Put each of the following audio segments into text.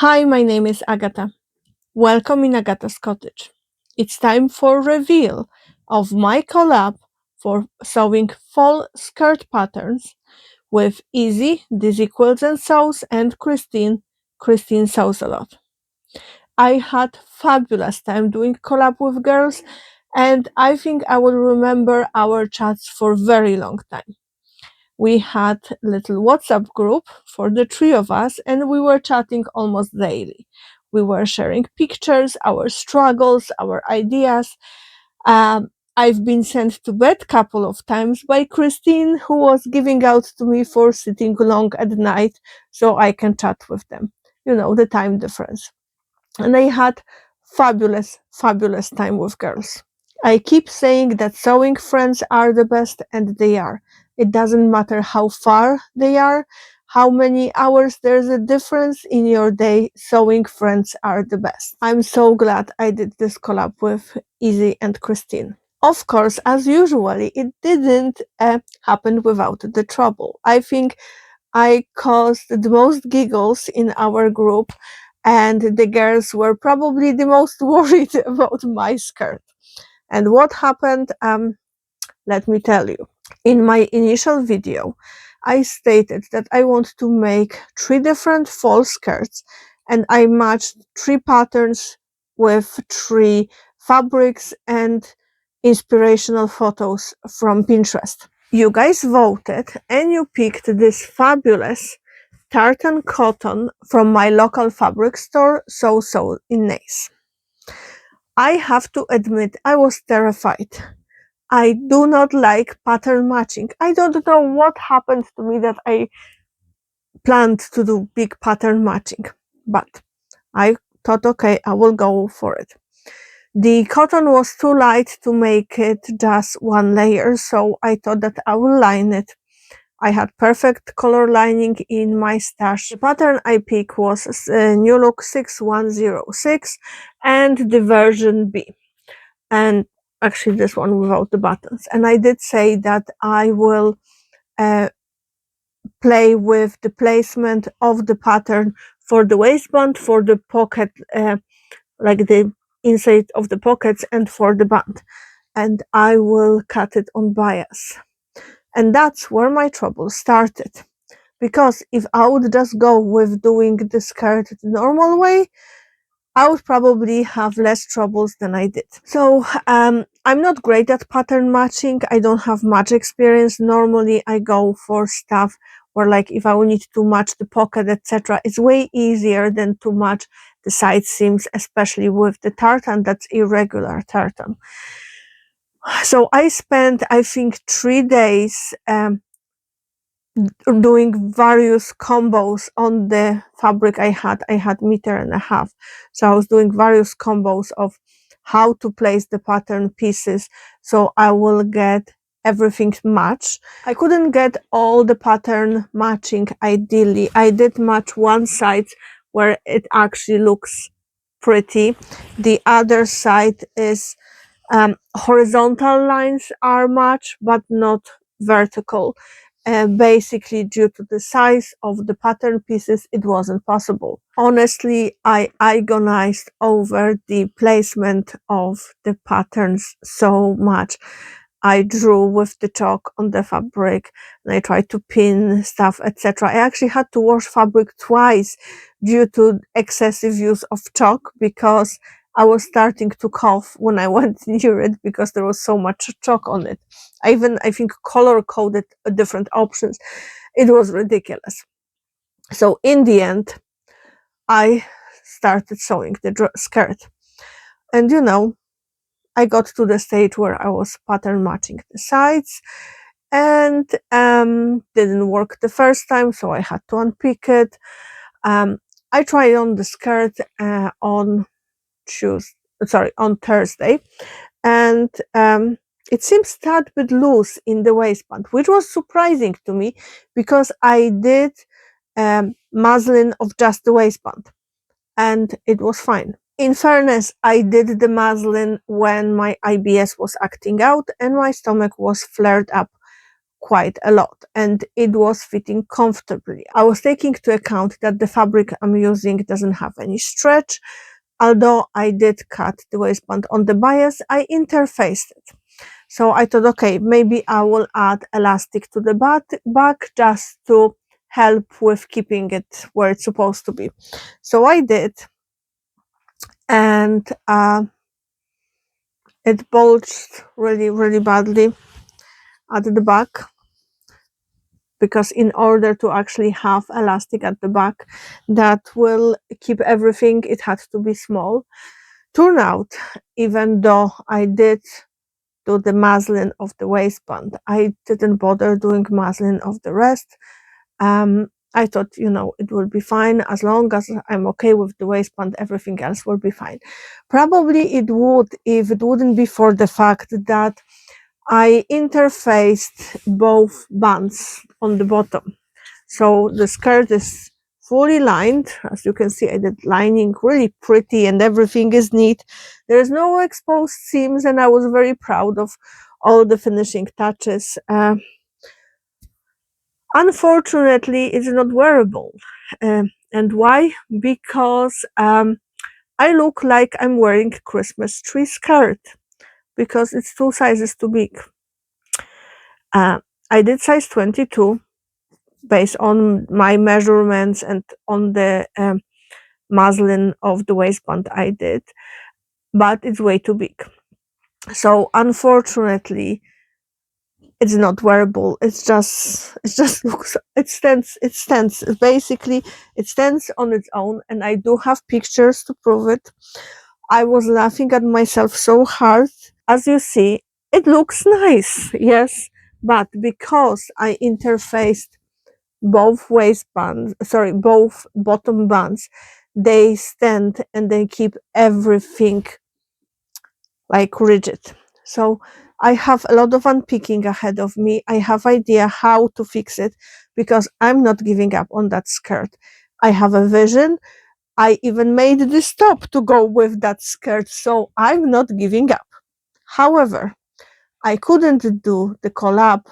Hi, my name is Agata. Welcome in Agata's Cottage. It's time for reveal of my collab for sewing fall skirt patterns with Izzy, Dizzy Quilts and Sews, and Christine sews a lot. I had fabulous time doing collab with girls, and I think I will remember our chats for a very long time. We had little WhatsApp group for the three of us, and we were chatting almost daily. We were sharing pictures, our struggles, our ideas. I've been sent to bed couple of times by Christine, who was giving out to me for sitting long at night so I can chat with them. You know, the time difference. And I had fabulous time with girls. I keep saying that sewing friends are the best, and they are. It doesn't matter how far they are, how many hours there's a difference in your day, sewing friends are the best. I'm so glad I did this collab with Izzy and Christine. Of course, as usually, it didn't happen without the trouble. I think I caused the most giggles in our group, and the girls were probably the most worried about my skirt. And what happened? Let me tell you. In my initial video, I stated that I want to make 3 different fall skirts, and I matched 3 patterns with 3 fabrics and inspirational photos from Pinterest. You guys voted and you picked this fabulous tartan cotton from my local fabric store, So in Nace. I have to admit, I was terrified. I do not like pattern matching. I don't know what happened to me that I planned to do big pattern matching, but I thought, okay, I will go for it. The cotton was too light to make it just 1 layer, so I thought that I will line it. I had perfect color lining in my stash. The pattern I picked was New Look 6106 and the version B. And actually this one without the buttons. And I did say that I will play with the placement of the pattern for the waistband, for the pocket, like the inside of the pockets, and for the band. And I will cut it on bias. And that's where my trouble started. Because if I would just go with doing the skirt the normal way, I would probably have less troubles than I did. So I'm not great at pattern matching. I don't have much experience. Normally I go for stuff where, like, if I will need to match the pocket, etc., it's way easier than to match the side seams, especially with the tartan that's irregular tartan. So I spent, I think, 3 days doing various combos on the fabric I had. I had 1.5 meters. So I was doing various combos of how to place the pattern pieces so I will get everything matched. I couldn't get all the pattern matching ideally. I did match one side where it actually looks pretty. The other side is horizontal lines are matched but not vertical. Basically, due to the size of the pattern pieces, it wasn't possible. Honestly, I agonized over the placement of the patterns so much. I drew with the chalk on the fabric and I tried to pin stuff, etc. I actually had to wash fabric twice due to excessive use of chalk, because I was starting to cough when I went near it because there was so much chalk on it. I think, color coded different options. It was ridiculous. So in the end, I started sewing the skirt. And you know, I got to the stage where I was pattern matching the sides, and didn't work the first time, so I had to unpick it. I tried on the skirt on Thursday, and it seems a tad bit loose in the waistband, which was surprising to me because I did muslin of just the waistband and it was fine. In fairness, I did the muslin when my IBS was acting out and my stomach was flared up quite a lot, and it was fitting comfortably. I was taking into account that the fabric I'm using doesn't have any stretch. Although I did cut the waistband on the bias, I interfaced it. So I thought, okay, maybe I will add elastic to the back just to help with keeping it where it's supposed to be. So I did, and it bulged really badly at the back, because in order to actually have elastic at the back that will keep everything, it had to be small. Turned out, even though I did do the muslin of the waistband, I didn't bother doing muslin of the rest. I thought, it will be fine as long as I'm okay with the waistband, everything else will be fine. Probably it would if it wouldn't be for the fact that I interfaced both bands on the bottom. So the skirt is fully lined. As you can see, I did lining really pretty and everything is neat. There's no exposed seams, and I was very proud of all the finishing touches. Unfortunately, it's not wearable. And why? Because I look like I'm wearing Christmas tree skirt, because it's 2 sizes too big. I did size 22 based on my measurements and on the muslin of the waistband I did, but it's way too big. So unfortunately, it's not wearable. It just looks, it stands. Basically, it stands on its own, and I do have pictures to prove it. I was laughing at myself so hard. As you see, it looks nice, yes, but because I interfaced both bottom bands, they stand and they keep everything like rigid. So I have a lot of unpicking ahead of me. I have idea how to fix it, because I'm not giving up on that skirt. I have a vision. I even made this top to go with that skirt, so I'm not giving up. However, I couldn't do the collab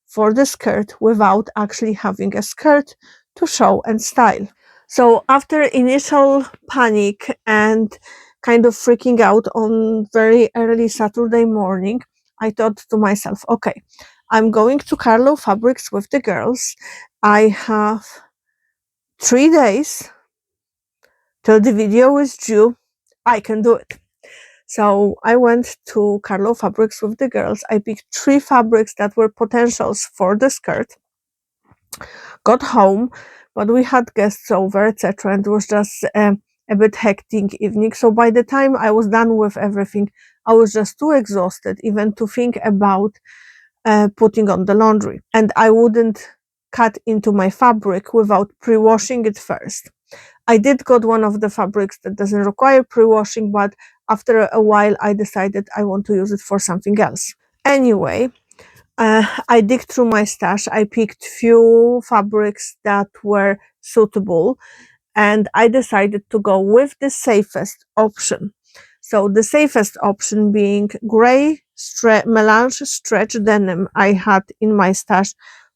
for the skirt without actually having a skirt to show and style. So after initial panic and kind of freaking out on very early Saturday morning, I thought to myself, okay, I'm going to Carlo Fabrics with the girls. I have 3 days till the video is due. I can do it. So I went to Carlo Fabrics with the girls. I picked 3 fabrics that were potentials for the skirt. Got home, but we had guests over, etc., and it was just a bit hectic evening. So by the time I was done with everything, I was just too exhausted even to think about putting on the laundry, and I wouldn't cut into my fabric without pre-washing it first. I did got one of the fabrics that doesn't require pre-washing, but after a while I decided I want to use it for something else. Anyway, I digged through my stash. I picked few fabrics that were suitable, and I decided to go with the safest option. So the safest option being gray melange stretch denim I had in my stash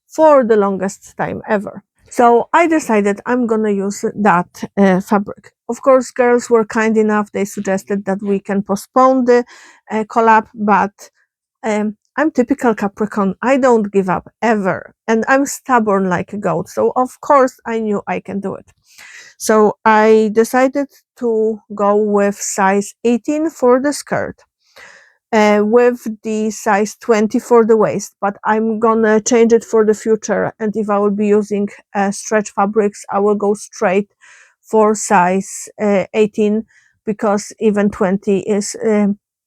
for the longest time ever. So I decided I'm gonna use that fabric. Of course, girls were kind enough. They suggested that we can postpone the collab, but I'm typical Capricorn. I don't give up ever, and I'm stubborn like a goat. So of course I knew I can do it. So I decided to go with size 18 for the skirt, with the size 20 for the waist, but I'm gonna change it for the future. And if I will be using stretch fabrics, I will go straight for size 18, because even 20 is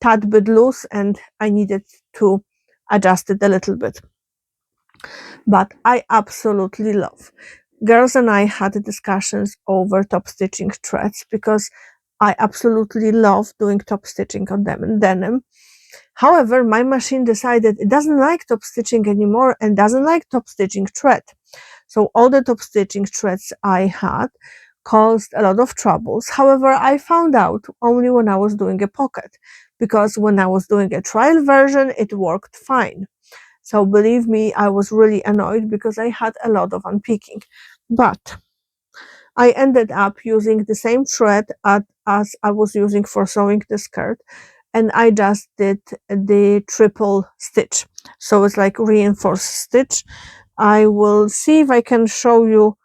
tad bit loose and I needed to adjust it a little bit. But I absolutely love. Girls and I had discussions over top stitching threads, because I absolutely love doing top stitching on them in denim. However, my machine decided it doesn't like top stitching anymore and doesn't like top stitching thread. So all the top stitching threads I had caused a lot of troubles. However, I found out only when I was doing a pocket, because when I was doing a trial version, it worked fine. So believe me, I was really annoyed because I had a lot of unpicking. But I ended up using the same thread as I was using for sewing the skirt, and I just did the triple stitch. So it's like reinforced stitch. I will see if I can show you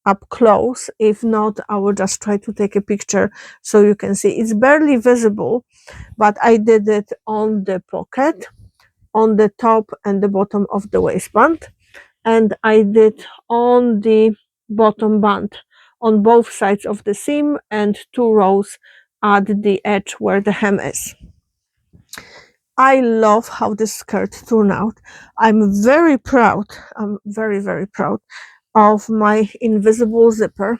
up close. If not, I will just try to take a picture so you can see. It's barely visible, but I did it on the pocket, on the top and the bottom of the waistband, and I did on the bottom band on both sides of the seam and 2 rows at the edge where the hem is. I love how this skirt turned out. I'm very proud. I'm very, very proud of my invisible zipper.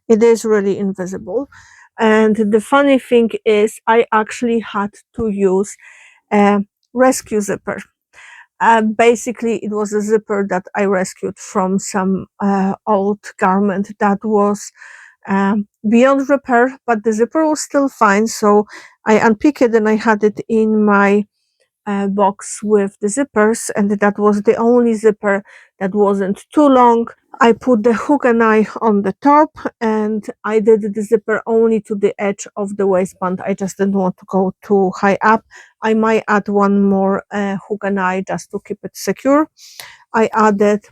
It is really invisible. And the funny thing is, I actually had to use a rescue zipper. Basically, it was a zipper that I rescued from some old garment that was beyond repair, but the zipper was still fine. So I unpicked it and I had it in my box with the zippers, and that was the only zipper that wasn't too long. I put the hook and eye on the top, and I did the zipper only to the edge of the waistband. I just didn't want to go too high up. I might add one more hook and eye just to keep it secure. I added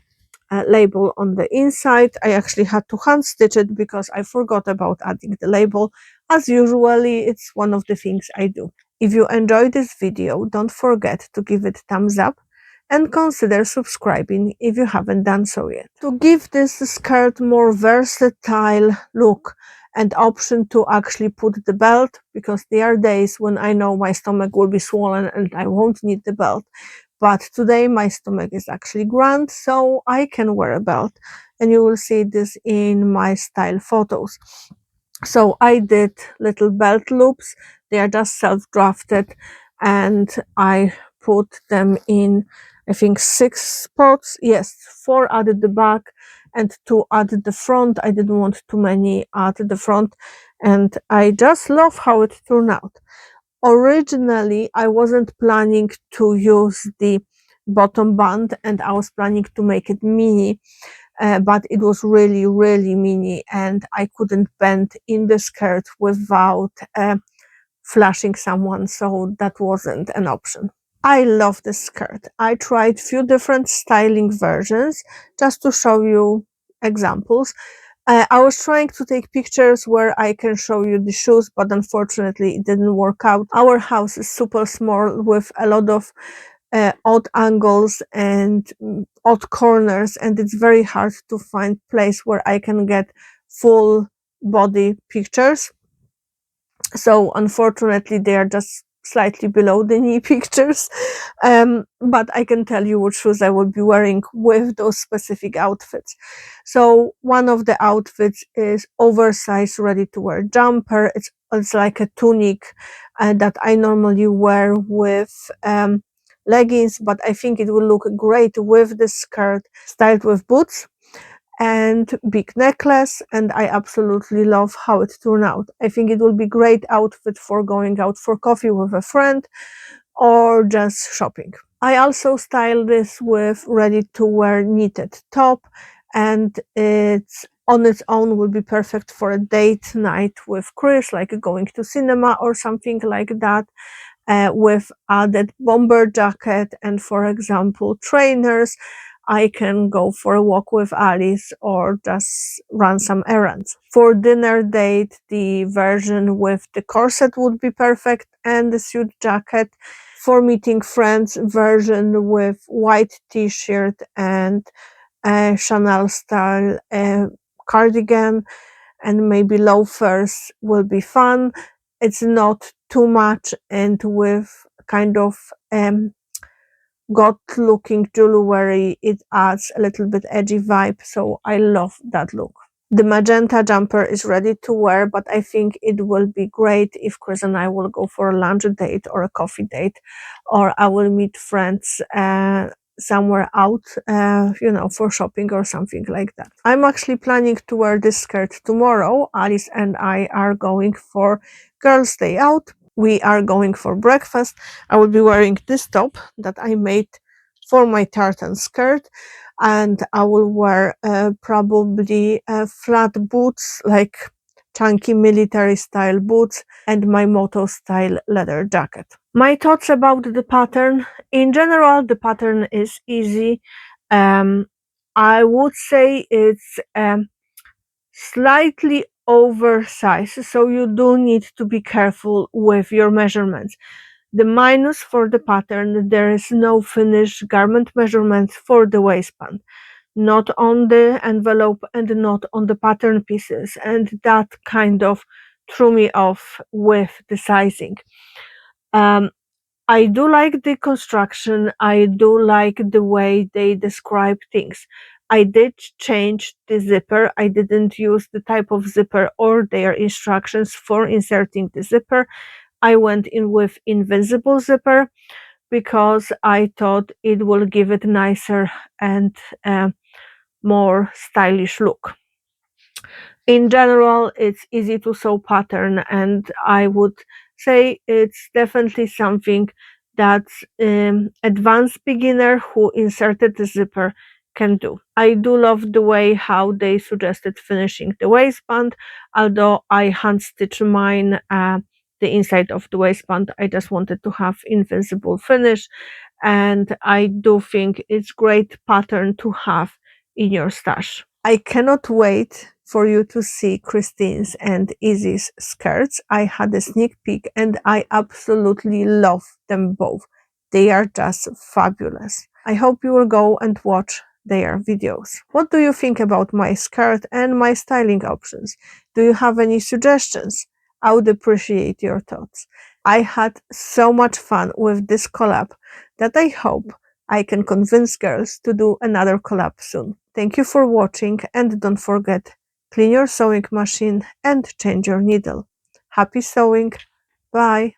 a label on the inside. I actually had to hand stitch it because I forgot about adding the label. As usually, it's one of the things I do. If you enjoyed this video, don't forget to give it thumbs up and consider subscribing if you haven't done so yet. To give this skirt more versatile look and option to actually put the belt, because there are days when I know my stomach will be swollen and I won't need the belt. But today my stomach is actually grand, so I can wear a belt, and you will see this in my style photos. So I did little belt loops. They are just self-drafted, and I put them in, I think, 6 spots. Yes, 4 at the back and 2 at the front. I didn't want too many at the front, and I just love how it turned out. Originally, I wasn't planning to use the bottom band, and I was planning to make it mini, but it was really, really mini, and I couldn't bend in the skirt without flashing someone, so that wasn't an option. I love this skirt. I tried few different styling versions just to show you examples. I was trying to take pictures where I can show you the shoes, but unfortunately it didn't work out. Our house is super small with a lot of odd angles and odd corners, and it's very hard to find place where I can get full body pictures. So unfortunately they are just slightly below the knee pictures, but I can tell you what shoes I will be wearing with those specific outfits. So one of the outfits is oversized ready to wear jumper. It's like a tunic that I normally wear with leggings, but I think it will look great with the skirt styled with boots and big necklace, and I absolutely love how it turned out. I think it will be great outfit for going out for coffee with a friend or just shopping. I also styled this with ready to wear knitted top, and it's on its own will be perfect for a date night with Chris, like going to cinema or something like that. With added bomber jacket and, for example, trainers, I can go for a walk with Alice or just run some errands. For dinner date, the version with the corset would be perfect and the suit jacket. For meeting friends, version with white t-shirt and a Chanel style cardigan and maybe loafers will be fun. It's not too much, and with kind of goth looking jewelry, it adds a little bit edgy vibe, so I love that look. The magenta jumper is ready to wear, but I think it will be great if Chris and I will go for a lunch date or a coffee date, or I will meet friends somewhere out, for shopping or something like that. I'm actually planning to wear this skirt tomorrow. Alice and I are going for girls' day out. We are going for breakfast. I will be wearing this top that I made for my tartan skirt, and I will wear probably flat boots, like chunky military style boots, and my moto style leather jacket. My thoughts about the pattern. In general, the pattern is easy. Um, I would say it's slightly oversized, so you do need to be careful with your measurements. The minus for the pattern, there is no finished garment measurements for the waistband, not on the envelope and not on the pattern pieces, and that kind of threw me off with the sizing. Um, I do like the construction. I do like the way they describe things. I did change the zipper. I didn't use the type of zipper or their instructions for inserting the zipper. I went in with invisible zipper because I thought it will give it nicer and more stylish look. In general, it's easy to sew pattern, and I would say it's definitely something that advanced beginner who inserted the zipper can do. I do love the way how they suggested finishing the waistband, although I hand stitch mine the inside of the waistband. I just wanted to have invisible finish, and I do think it's great pattern to have in your stash. I cannot wait for you to see Christine's and Izzy's skirts. I had a sneak peek and I absolutely love them both. They are just fabulous. I hope you will go and watch their videos. What do you think about my skirt and my styling options? Do you have any suggestions? I would appreciate your thoughts. I had so much fun with this collab that I hope I can convince girls to do another collab soon. Thank you for watching, and don't forget, clean your sewing machine and change your needle. Happy sewing! Bye!